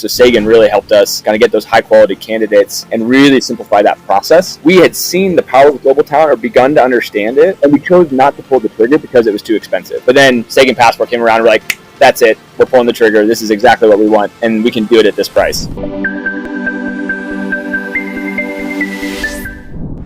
So Sagan really helped us kind of get those high quality candidates and really simplify that process. We had seen the power of global talent or begun to understand it, and we chose not to pull the trigger because it was too expensive. But then Sagan Passport came around and we're like, that's it, we're pulling the trigger, this is exactly what we want, and we can do it at this price.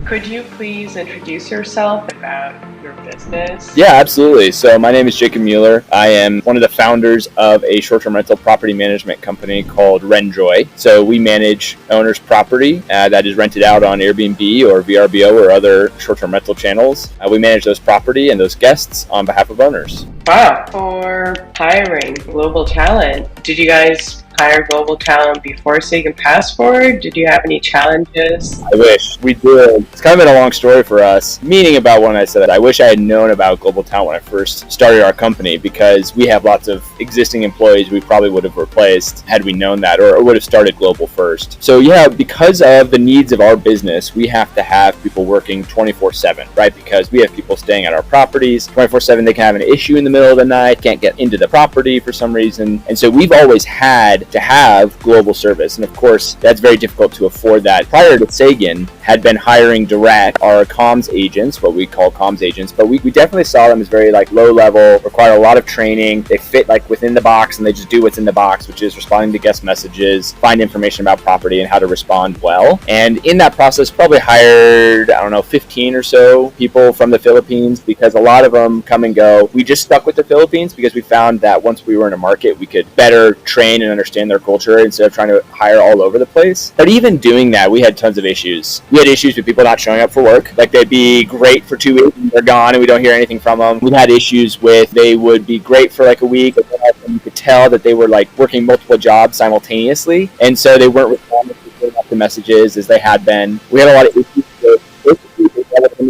Could you please introduce yourself about your business? Yeah, absolutely. So my name is Jacob Mueller. I am one of the founders of a short-term rental property management company called Renjoy. So we manage owners' property that is rented out on Airbnb or VRBO or other short-term rental channels. We manage those property and those guests on behalf of owners. Wow. For hiring global talent, did you guys hire global talent before Sagan Passport? Did you have any challenges? I wish we did. It's kind of been a long story for us, meaning about when I said that I wish I had known about global talent when I first started our company, because we have lots of existing employees we probably would have replaced had we known that, or would have started global first. So yeah, because of the needs of our business, we have to have people working 24/7, right? Because we have people staying at our properties 24/7. They can have an issue in the middle of the night, can't get into the property for some reason. And so we've always had to have global service. And of course, that's very difficult to afford that. Prior to Sagan, had been hiring direct our comms agents, what we call comms agents, but we definitely saw them as very low level, require a lot of training. They fit within the box and they just do what's in the box, which is responding to guest messages, find information about property and how to respond well. And in that process, probably hired, 15 or so people from the Philippines, because a lot of them come and go. We just stuck with the Philippines because we found that once we were in a market, we could better train and understand their culture instead of trying to hire all over the place. But even doing that, we had tons of issues. We had issues with people not showing up for work. They'd be great for 2 weeks and they're gone and we don't hear anything from them. We had issues with they would be great for a week, but then you could tell that they were working multiple jobs simultaneously, and so they weren't responding to the messages as they had been. We had a lot of issues with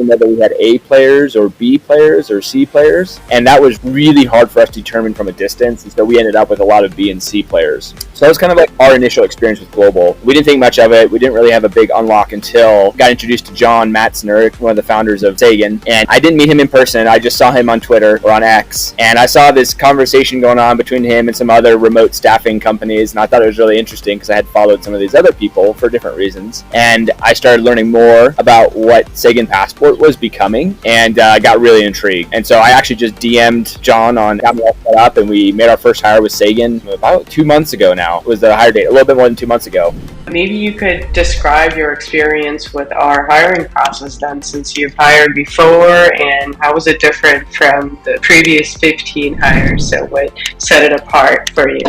whether we had A players or B players or C players, and that was really hard for us to determine from a distance, and so we ended up with a lot of B and C players. So that was kind of our initial experience with global. We didn't think much of it. We didn't really have a big unlock until got introduced to John Matzner, one of the founders of Sagan, and I didn't meet him in person. I just saw him on Twitter or on X, and I saw this conversation going on between him and some other remote staffing companies, and I thought it was really interesting because I had followed some of these other people for different reasons, and I started learning more about what Sagan Passport was becoming, and I got really intrigued. And so I actually just DM'd John got me all set up, and we made our first hire with Sagan about 2 months ago now. It was the hire date, a little bit more than 2 months ago. Maybe you could describe your experience with our hiring process then, since you've hired before, and how was it different from the previous 15 hires? So what set it apart for you?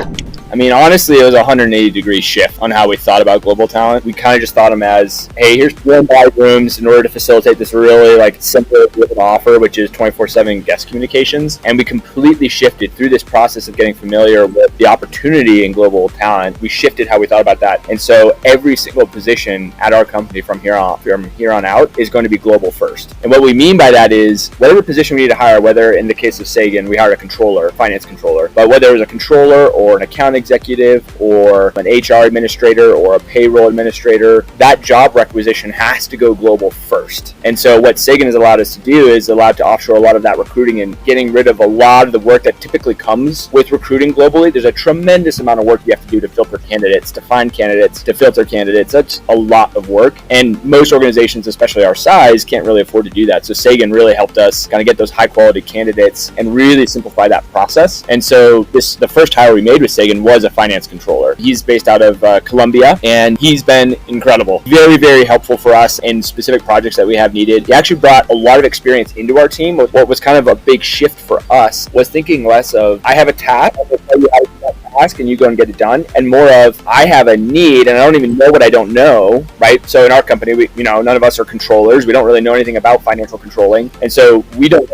Honestly, it was a 180-degree shift on how we thought about global talent. We kind of just thought them as, hey, here's 4 rooms in order to facilitate this really simple with an offer, which is 24/7 guest communications. And we completely shifted through this process of getting familiar with the opportunity in global talent. We shifted how we thought about that. And so every single position at our company from here on out is going to be global first. And what we mean by that is whatever position we need to hire, whether in the case of Sagan, we hired a controller, finance controller, but whether it was a controller or an account executive or an HR administrator or a payroll administrator, that job requisition has to go global first. And so what Sagan has allowed us to do is allowed to offshore a lot of that recruiting and getting rid of a lot of the work that typically comes with recruiting globally. There's a tremendous amount of work you have to do to filter candidates, to find candidates, to filter candidates. That's a lot of work, and most organizations, especially our size, can't really afford to do that. So Sagan really helped us kind of get those high quality candidates and really simplify that process. And so the first hire we made with Sagan was a finance controller. He's based out of Colombia, and he's been incredible. Very, very helpful for us in specific projects that we have needed. He actually brought a lot of experience into our team. What was kind of a big shift for us was thinking less of, I have a task, I'm going to tell you how to do that task, and you go and get it done, and more of, I have a need, and I don't even know what I don't know, right? So in our company, none of us are controllers. We don't really know anything about financial controlling, and so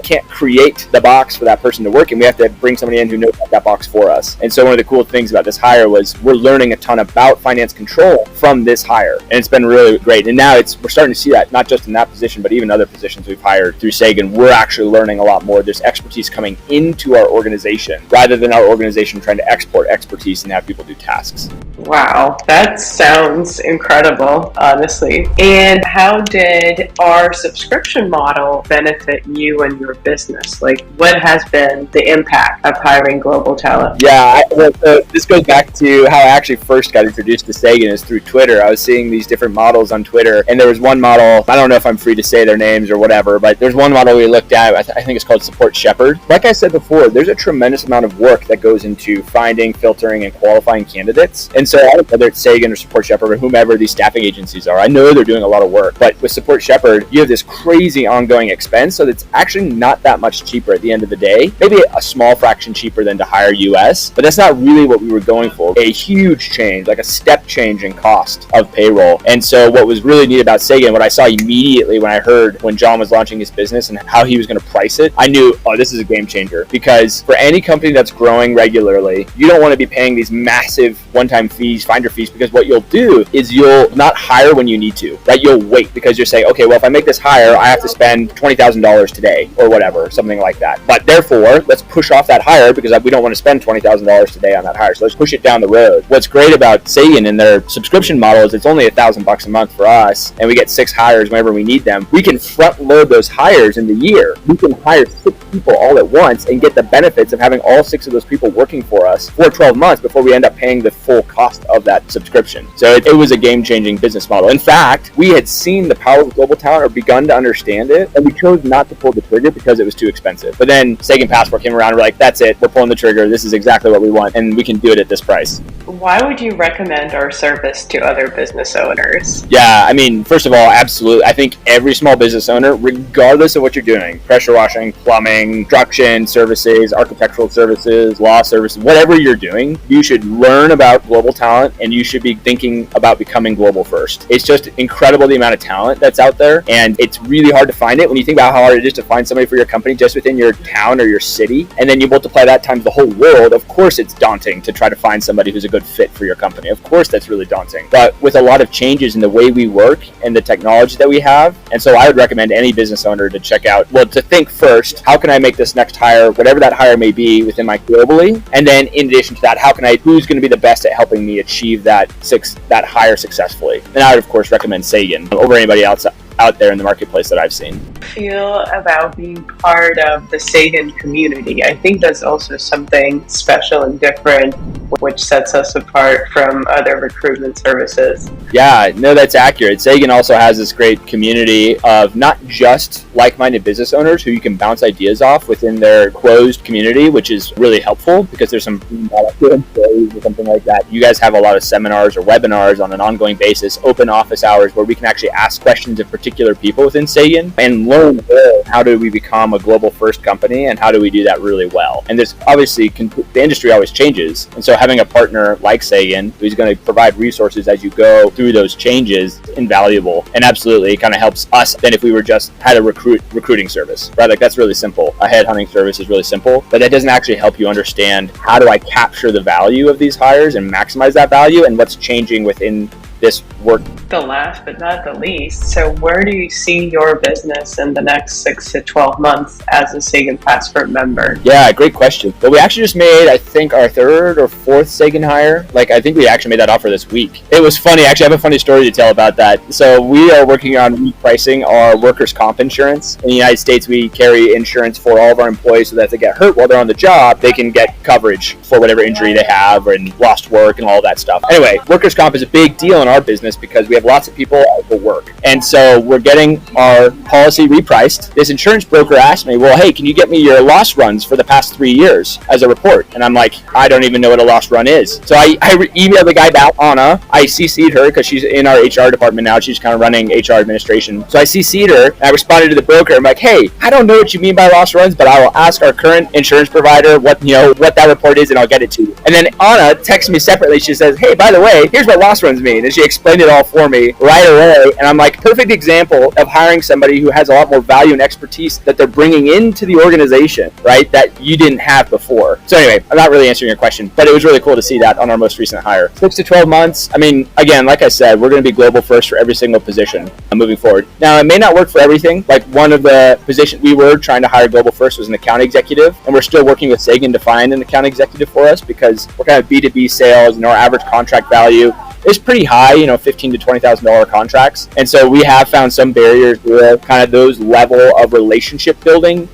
can't create the box for that person to work in. We have to bring somebody in who knows that box for us. And so one of the cool things about this hire was we're learning a ton about finance control from this hire, and it's been really great. And now we're starting to see that not just in that position, but even other positions we've hired through Sagan. We're actually learning a lot more. There's expertise coming into our organization rather than our organization trying to export expertise and have people do tasks. Wow, that sounds incredible, honestly. And how did our subscription model benefit you and your business? Like, what has been the impact of hiring global talent? Yeah, this goes back to how I actually first got introduced to Sagan is through Twitter. I was seeing these different models on Twitter, and there was one model, I don't know if I'm free to say their names or whatever, but there's one model we looked at, I think it's called Support Shepherd. Like I said before, there's a tremendous amount of work that goes into finding, filtering, and qualifying candidates. And so whether it's Sagan or Support Shepherd or whomever these staffing agencies are, I know they're doing a lot of work, but with Support Shepherd, you have this crazy ongoing expense, so it's actually not that much cheaper at the end of the day. Maybe a small fraction cheaper than to hire US, but that's not really what we were going for. A huge change, like a step change in cost of payroll. And so what was really neat about Sagan, what I saw immediately when I heard when John was launching his business and how he was going to price it, I knew, oh, this is a game changer. Because for any company that's growing regularly, you don't want to be paying these massive one-time fees, finder fees, because what you'll do is you'll not hire when you need to, right? You'll wait because you're saying, okay, well, if I make this hire, I have to spend $20,000 today or whatever, something like that. But therefore, let's push off that hire because we don't want to spend $20,000 today on that hire. So let's push it down the road. What's great about Sagan and their subscription model is it's only $1,000 a month for us, and we get 6 hires whenever we need them. We can front load those hires in the year. We can hire 6 people all at once and get the benefits of having all 6 of those people working for us for 12 months before we end up paying the full cost of that subscription. So it was a game-changing business model. In fact, we had seen the power of global talent or begun to understand it, and we chose not to pull the trigger because it was too expensive. But then Sagan Passport came around and we're like, that's it, we're pulling the trigger, this is exactly what we want, and we can do it at this price. Why would you recommend our service to other business owners? Yeah, I mean, first of all, absolutely. I think every small business owner, regardless of what you're doing, pressure washing, plumbing, construction services, architectural services, law services, whatever you're doing, you should learn about global talent and you should be thinking about becoming global first. It's just incredible the amount of talent that's out there, and it's really hard to find it when you think about how hard it is to find somebody for your company just within your town or your city, and then you multiply that times the whole world. Of course it's daunting to try to find somebody who's a good fit for your company. Of course that's really daunting. But with a lot of changes in the way we work and the technology that we have, and so I would recommend any business owner to check out, well, to think first, how can I make this next hire, whatever that hire may be within my globally, and then in addition to that, who's going to be the best at helping me achieve that hire successfully. And I would of course recommend Sagan over anybody else out there in the marketplace that I've seen. Feel about being part of the Sagan community? I think that's also something special and different, which sets us apart from other recruitment services. Yeah, no, that's accurate. Sagan also has this great community of not just like-minded business owners who you can bounce ideas off within their closed community, which is really helpful because there's some stories or something like that. You guys have a lot of seminars or webinars on an ongoing basis, open office hours where we can actually ask questions of particular people within Sagan and learn how do we become a global first company and how do we do that really well. And there's obviously, the industry always changes, and so having a partner like Sagan who's going to provide resources as you go through those changes is invaluable, and absolutely it kind of helps us than if we were just had a recruiting service, right? Like that's really simple. A headhunting service is really simple, but that doesn't actually help you understand how do I capture the value of these hires and maximize that value and what's changing within this work. The last but not the least, so where do you see your business in the next 6 to 12 months as a Sagan Passport member? Yeah, great question. Well, we actually just made, I think, our 3rd or 4th Sagan hire. Like, I think we actually made that offer this week. It was funny. Actually, I have a funny story to tell about that. So we are working on repricing our workers' comp insurance. In the United States, we carry insurance for all of our employees so that if they get hurt while they're on the job, they can get coverage for whatever injury they have and lost work and all that stuff. Anyway, workers' comp is a big deal in our business because we have lots of people out for work. And so we're getting our policy repriced. This insurance broker asked me, well, hey, can you get me your loss runs for the past 3 years as a report? And I'm like, I don't even know what a loss run is. So I emailed the guy back, Anna. I CC'd her because she's in our HR department now. She's kind of running HR administration. So I CC'd her and I responded to the broker. I'm like, hey, I don't know what you mean by loss runs, but I will ask our current insurance provider what that report is and I'll get it to you. And then Anna texts me separately. She says, hey, by the way, here's what loss runs mean. And she explained it all for me right away. And I'm like, perfect example of hiring somebody who has a lot more value and expertise that they're bringing into the organization, right, that you didn't have before. So anyway, I'm not really answering your question, but it was really cool to see that on our most recent hire. 6 to 12 months. I mean, again, like I said, we're going to be global first for every single position moving forward. Now, it may not work for everything. Like one of the positions we were trying to hire global first was an account executive, and we're still working with Sagan to find an account executive for us because we're kind of B2B sales, and our average contract value is pretty high, $15,000 to $20,000 contracts. And so we have found some barriers with kind of those level of relationship building.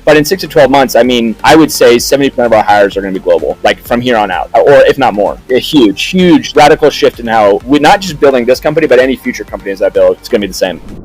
But in 6 to 12 months, I mean, I would say 70% of our hires are going to be global, like from here on out, or if not more. A huge radical shift in how we're not just building this company, but any future companies I build, it's going to be the same.